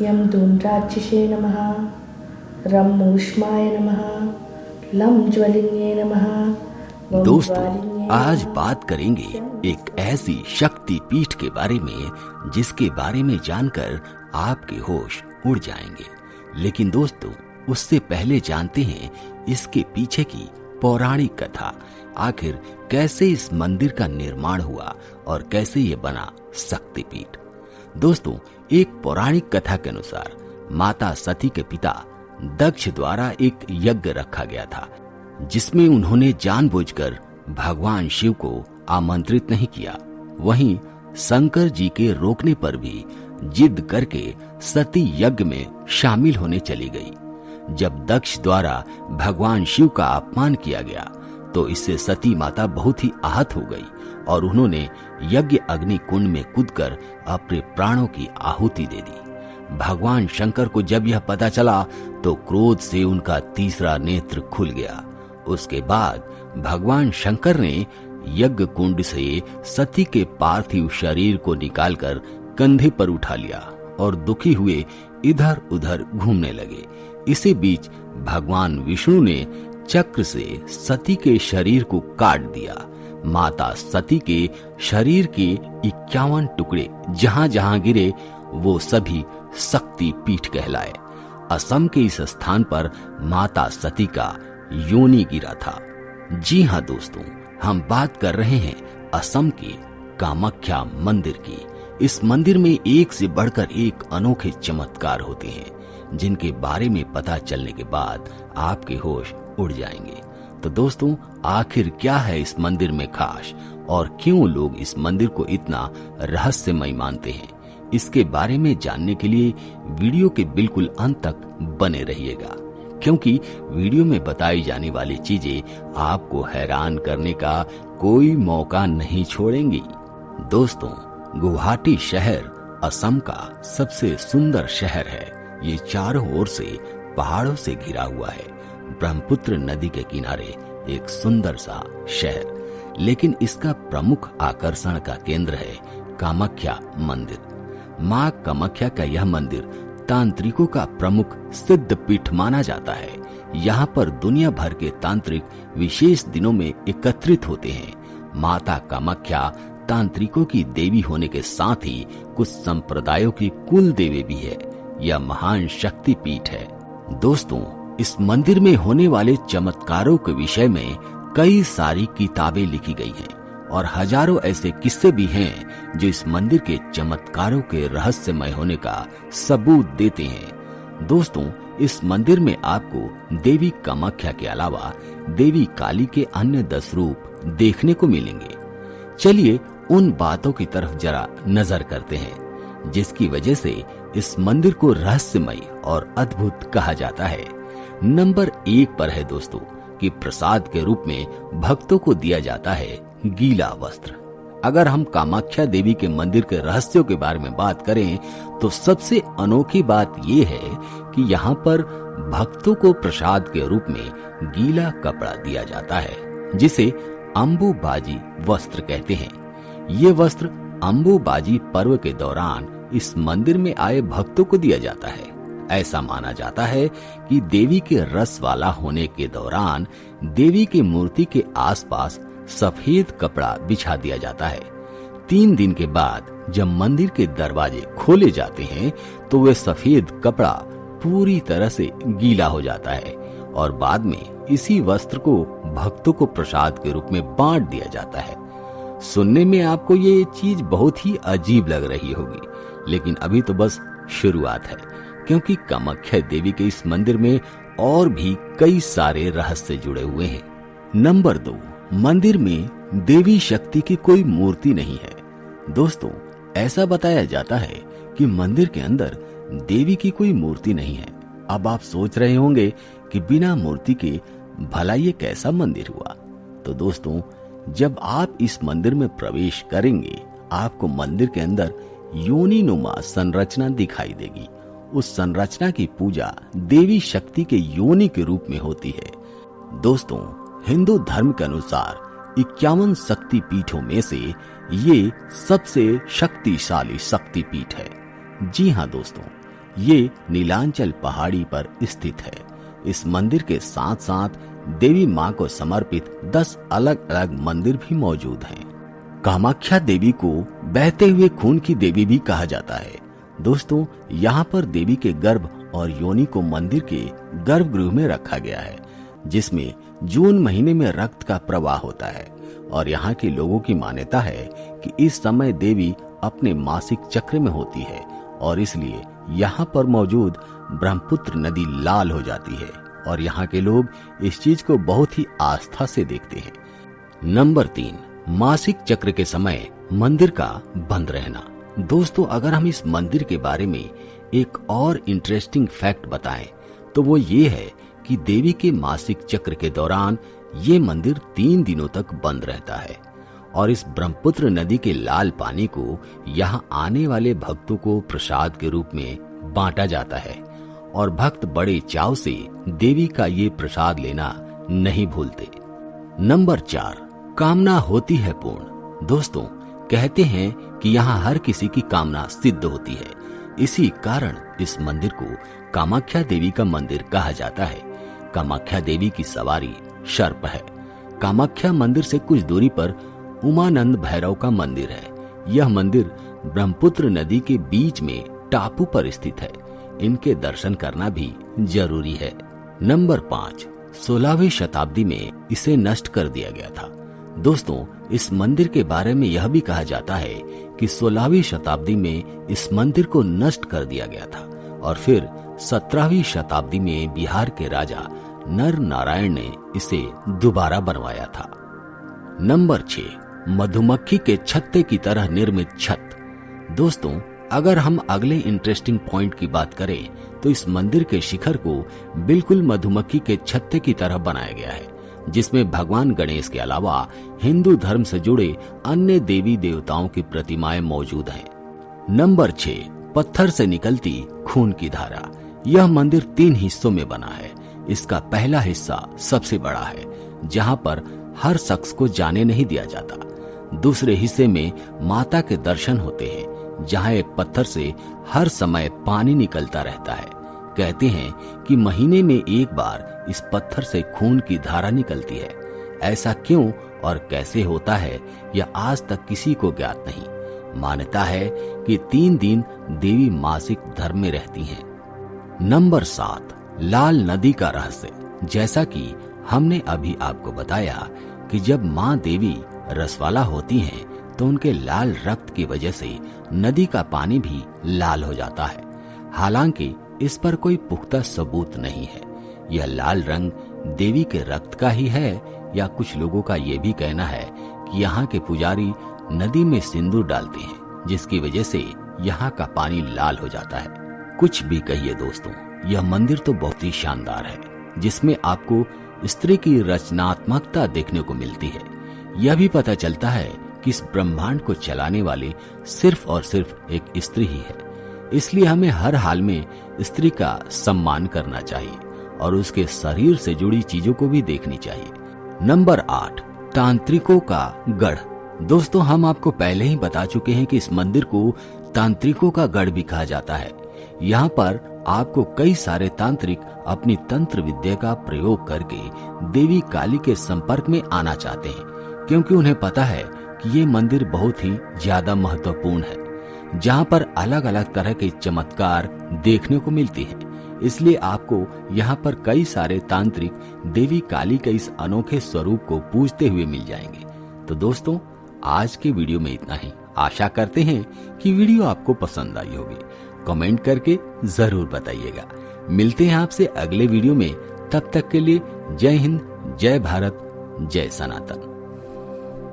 यम धूम्राक्षसे नमः, रम मूष्माय नमः, लम ज्वलिन्ये नमः। दोस्तों, आज बात करेंगे एक ऐसी शक्ति पीठ के बारे में जिसके बारे में जानकर आपके होश उड़ जाएंगे। लेकिन दोस्तों, उससे पहले जानते हैं इसके पीछे की पौराणिक कथा। आखिर कैसे इस मंदिर का निर्माण हुआ और कैसे ये बना शक्तिपीठ। दोस्तों, एक पौराणिक कथा के अनुसार माता सती के पिता दक्ष द्वारा एक यज्ञ रखा गया था, जिसमें उन्होंने जानबूझकर भगवान शिव को आमंत्रित नहीं किया। वहीं शंकर जी के रोकने पर भी जिद करके सती यज्ञ में शामिल होने चली गई। जब दक्ष द्वारा भगवान शिव का अपमान किया गया तो इससे सती माता बहुत ही आहत हो गई और उन्होंने यज्ञ अग्नि कुंड में कूदकर अपने प्राणों की आहुति दे दी। भगवान शंकर को जब यह पता चला तो क्रोध से उनका तीसरा नेत्र खुल गया। उसके बाद भगवान शंकर ने यज्ञ कुंड से सती के पार्थिव शरीर को निकालकर कंधे पर उठा लिया और दुखी हुए इधर उधर घूमने लगे। इसी बीच भगवान विष्णु ने चक्र से सती के शरीर को काट दिया। माता सती के शरीर के 51 टुकड़े जहां जहां गिरे वो सभी शक्ति पीठ कहलाए। असम के इस स्थान पर माता सती का योनि गिरा था। जी हाँ दोस्तों, हम बात कर रहे हैं असम के कामाख्या मंदिर की। इस मंदिर में एक से बढ़कर एक अनोखे चमत्कार होते हैं, जिनके बारे में पता चलने के बाद आपके होश उड़ जाएंगे। तो दोस्तों, आखिर क्या है इस मंदिर में खास और क्यों लोग इस मंदिर को इतना रहस्यमय मानते हैं, इसके बारे में जानने के लिए वीडियो के बिल्कुल अंत तक बने रहिएगा, क्योंकि वीडियो में बताई जाने वाली चीजें आपको हैरान करने का कोई मौका नहीं छोड़ेंगी। दोस्तों, गुवाहाटी शहर असम का सबसे सुंदर शहर है। ये चारों ओर से पहाड़ों से घिरा हुआ है। ब्रह्मपुत्र नदी के किनारे एक सुंदर सा शहर, लेकिन इसका प्रमुख आकर्षण का केंद्र है कामाख्या मंदिर। मां कामाख्या का यह मंदिर तांत्रिकों का प्रमुख सिद्ध पीठ माना जाता है। यहाँ पर दुनिया भर के तांत्रिक विशेष दिनों में एकत्रित होते हैं। माता कामाख्या तांत्रिकों की देवी होने के साथ ही कुछ संप्रदायों की कुल देवी भी है। यह महान शक्ति पीठ है। दोस्तों, इस मंदिर में होने वाले चमत्कारों के विषय में कई सारी किताबें लिखी गई हैं और हजारों ऐसे किस्से भी हैं जो इस मंदिर के चमत्कारों के रहस्यमय होने का सबूत देते हैं। दोस्तों, इस मंदिर में आपको देवी कामाख्या के अलावा देवी काली के अन्य 10 रूप देखने को मिलेंगे। चलिए उन बातों की तरफ जरा नजर करते हैं जिसकी वजह से इस मंदिर को रहस्यमय और अद्भुत कहा जाता है। नंबर 1 पर है दोस्तों कि प्रसाद के रूप में भक्तों को दिया जाता है गीला वस्त्र। अगर हम कामाख्या देवी के मंदिर के रहस्यों के बारे में बात करें तो सबसे अनोखी बात यह है कि यहाँ पर भक्तों को प्रसाद के रूप में गीला कपड़ा दिया जाता है, जिसे अम्बुबाजी वस्त्र कहते हैं। ये वस्त्र अम्बुबाजी पर्व के दौरान इस मंदिर में आए भक्तों को दिया जाता है। ऐसा माना जाता है कि देवी के रस वाला होने के दौरान देवी की मूर्ति के आसपास सफेद कपड़ा बिछा दिया जाता है। 3 दिन के बाद जब मंदिर के दरवाजे खोले जाते हैं तो वह सफेद कपड़ा पूरी तरह से गीला हो जाता है और बाद में इसी वस्त्र को भक्तों को प्रसाद के रूप में बांट दिया जाता है। सुनने में आपको ये चीज बहुत ही अजीब लग रही होगी, लेकिन अभी तो बस शुरुआत है, क्योंकि कामाख्या देवी के इस मंदिर में और भी कई सारे रहस्य जुड़े हुए हैं। नंबर 2, मंदिर में देवी शक्ति की कोई मूर्ति नहीं है। दोस्तों, ऐसा बताया जाता है कि मंदिर के अंदर देवी की कोई मूर्ति नहीं है। अब आप सोच रहे होंगे कि बिना मूर्ति के भला ये कैसा मंदिर हुआ। तो दोस्तों, जब आप इस मंदिर में प्रवेश करेंगे आपको मंदिर के अंदर योनिनुमा संरचना दिखाई देगी। उस संरचना की पूजा देवी शक्ति के योनि के रूप में होती है। दोस्तों, हिंदू धर्म के अनुसार 51 शक्ति पीठों में से ये सबसे शक्तिशाली शक्ति पीठ है। जी हाँ दोस्तों, ये नीलांचल पहाड़ी पर स्थित है। इस मंदिर के साथ साथ देवी मां को समर्पित 10 अलग अलग मंदिर भी मौजूद हैं। कामाख्या देवी को बहते हुए खून की देवी भी कहा जाता है। दोस्तों, यहाँ पर देवी के गर्भ और योनि को मंदिर के गर्भगृह में रखा गया है, जिसमें जून महीने में रक्त का प्रवाह होता है। और यहाँ के लोगों की मान्यता है कि इस समय देवी अपने मासिक चक्र में होती है और इसलिए यहाँ पर मौजूद ब्रह्मपुत्र नदी लाल हो जाती है और यहाँ के लोग इस चीज को बहुत ही आस्था से देखते हैं। नंबर 3, मासिक चक्र के समय मंदिर का बंद रहना। दोस्तों, अगर हम इस मंदिर के बारे में एक और इंटरेस्टिंग फैक्ट बताएं तो वो ये है कि देवी के मासिक चक्र के दौरान ये मंदिर 3 दिनों तक बंद रहता है और इस ब्रह्मपुत्र नदी के लाल पानी को यहाँ आने वाले भक्तों को प्रसाद के रूप में बांटा जाता है और भक्त बड़े चाव से देवी का ये प्रसाद लेना नहीं भूलते। नंबर 4, कामना होती है पूर्ण। दोस्तों, कहते हैं कि यहाँ हर किसी की कामना सिद्ध होती है। इसी कारण इस मंदिर को कामाख्या देवी का मंदिर कहा जाता है। कामाख्या देवी की सवारी सर्प है। कामाख्या मंदिर से कुछ दूरी पर उमानंद भैरव का मंदिर है। यह मंदिर ब्रह्मपुत्र नदी के बीच में टापू पर स्थित है। इनके दर्शन करना भी जरूरी है। नंबर 5, 16वीं शताब्दी में इसे नष्ट कर दिया गया था। दोस्तों, इस मंदिर के बारे में यह भी कहा जाता है कि 16वीं शताब्दी में इस मंदिर को नष्ट कर दिया गया था और फिर 17वीं शताब्दी में बिहार के राजा नर नारायण ने इसे दोबारा बनवाया था। नंबर 6, मधुमक्खी के छत्ते की तरह निर्मित छत। दोस्तों, अगर हम अगले इंटरेस्टिंग पॉइंट की बात करें तो इस मंदिर के शिखर को बिल्कुल मधुमक्खी के छत्ते की तरह बनाया गया है, जिसमें भगवान गणेश के अलावा हिंदू धर्म से जुड़े अन्य देवी देवताओं की प्रतिमाएं मौजूद हैं। नंबर 6, पत्थर से निकलती खून की धारा। यह मंदिर 3 हिस्सों में बना है। इसका पहला हिस्सा सबसे बड़ा है, जहां पर हर शख्स को जाने नहीं दिया जाता। दूसरे हिस्से में माता के दर्शन होते हैं, जहां एक पत्थर से हर समय पानी निकलता रहता है। कहते हैं कि महीने में एक बार इस पत्थर से खून की धारा निकलती है। ऐसा क्यों और कैसे होता है, यह आज तक किसी को ज्ञात नहीं। मान्यता है कि 3 दिन देवी मासिक धर्म में रहती हैं। नंबर 7, लाल नदी का रहस्य। जैसा कि हमने अभी आपको बताया कि जब माँ देवी रसवाला होती हैं तो उनके लाल रक्त की वजह से नदी का पानी भी लाल हो जाता है। हालांकि इस पर कोई पुख्ता सबूत नहीं है। यह लाल रंग देवी के रक्त का ही है या कुछ लोगों का ये भी कहना है कि यहाँ के पुजारी नदी में सिंदूर डालते हैं, जिसकी वजह से यहाँ का पानी लाल हो जाता है। कुछ भी कहिए दोस्तों, यह मंदिर तो बहुत ही शानदार है, जिसमें आपको स्त्री की रचनात्मकता देखने को मिलती है। यह भी पता चलता है कि इस ब्रह्मांड को चलाने वाले सिर्फ और सिर्फ एक स्त्री ही है। इसलिए हमें हर हाल में स्त्री का सम्मान करना चाहिए और उसके शरीर से जुड़ी चीजों को भी देखनी चाहिए। नंबर 8, तांत्रिकों का गढ़। दोस्तों, हम आपको पहले ही बता चुके हैं कि इस मंदिर को तांत्रिकों का गढ़ भी कहा जाता है। यहाँ पर आपको कई सारे तांत्रिक अपनी तंत्र विद्या का प्रयोग करके देवी काली के संपर्क में आना चाहते हैं, क्योंकि उन्हें पता है कि ये मंदिर बहुत ही ज्यादा महत्वपूर्ण है, जहाँ पर अलग अलग तरह के चमत्कार देखने को मिलती हैं। इसलिए आपको यहाँ पर कई सारे तांत्रिक देवी काली के इस अनोखे स्वरूप को पूजते हुए मिल जाएंगे। तो दोस्तों, आज के वीडियो में इतना ही। आशा करते हैं कि वीडियो आपको पसंद आई होगी। कमेंट करके जरूर बताइएगा। मिलते हैं आपसे अगले वीडियो में। तब तक के लिए जय हिंद, जय भारत, जय सनातन।